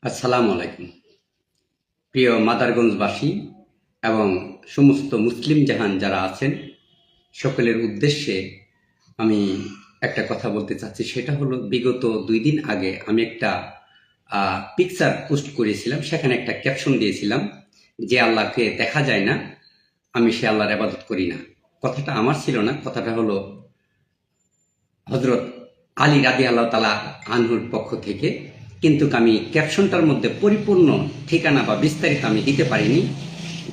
আসসালামু আলাইকুম। প্রিয় মাদারগঞ্জবাসী এবং সমস্ত মুসলিম জাহান যারা আছেন, সকলের উদ্দেশ্যে আমি একটা কথা বলতে চাচ্ছি। সেটা হলো, বিগত 2 দিন আগে আমি একটা পিকচার পোস্ট করেছিলাম। সেখানে একটা ক্যাপশন দিয়েছিলাম, যে আল্লাহকে দেখা যায় না, আমি সে আল্লাহর ইবাদত করি না। কথাটা আমার ছিল না, কথাটা হলো হযরত আলী রাদিয়াল্লাহু তাআলা আনহুর পক্ষ থেকে। কিন্তু আমি ক্যাপশনটার মধ্যে পরিপূর্ণ ঠিকানা বা বিস্তারিত আমি দিতে পারিনি,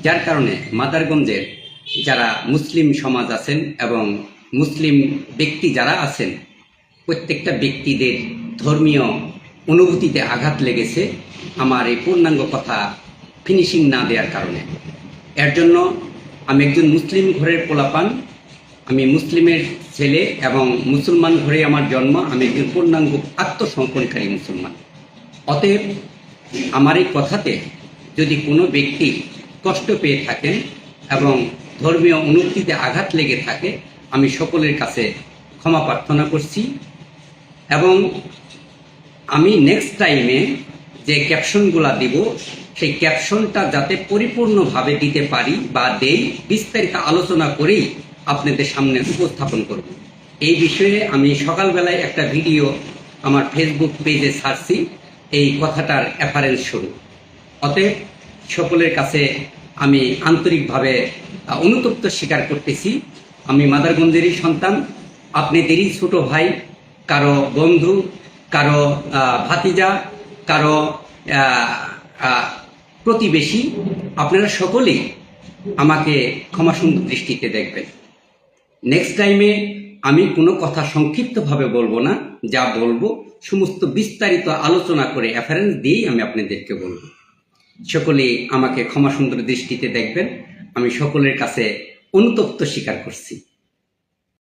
যার কারণে মাদারগঞ্জের যারা মুসলিম সমাজ আছেন এবং মুসলিম ব্যক্তি যারা আছেন, প্রত্যেকটা ব্যক্তিদের ধর্মীয় অনুভূতিতে আঘাত লেগেছে আমার এই পূর্ণাঙ্গ কথা ফিনিশিং না দেওয়ার কারণে। এর জন্য আমি একজন মুসলিম ঘরের পোলাপান, আমি মুসলিমের ছেলে এবং মুসলমান ঘরে আমার জন্ম। আমি একজন পূর্ণাঙ্গ আত্মসমর্পণকারী মুসলমান। অতএব আমার এই কথাতে যদি কোনো ব্যক্তি কষ্ট পেয়ে থাকেন এবং ধর্মীয় অনুভূতিতে আঘাত লেগে থাকে, আমি সকলের কাছে ক্ষমা প্রার্থনা করছি। এবং আমি নেক্সট টাইমে যে ক্যাপশনগুলো দিব, সেই ক্যাপশনটা যাতে পরিপূর্ণভাবে দিতে পারি বা দেই, বিস্তারিত আলোচনা করেই আপনাদের সামনে উপস্থাপন করব। এই বিষয়ে আমি সকালবেলায় একটা ভিডিও আমার ফেসবুক পেজে ছাড়ছি এই কথাটার অ্যাপারেন্স স্বরূপ। অতএব সকলের কাছে আমি আন্তরিকভাবে অনুতপ্ত স্বীকার করতেছি। আমি মাদারগঞ্জেরই সন্তান, আপনাদেরই ছোট ভাই, কারো বন্ধু, কারো ভাতিজা, কারো প্রতিবেশী। আপনারা সকলেই আমাকে ক্ষমাসুন্দর দৃষ্টিতে দেখবেন। নেক্সট টাইমে আমি কোনো কথা সংক্ষিপ্তভাবে বলবো না, যা বলবো সমস্ত বিস্তারিত আলোচনা করে রেফারেন্স দিয়েই আমি আপনাদেরকে বলবো। সকলেই আমাকে ক্ষমাসুন্দর দৃষ্টিতে দেখবেন। আমি সকলের কাছে অনুতপ্ত স্বীকার করছি।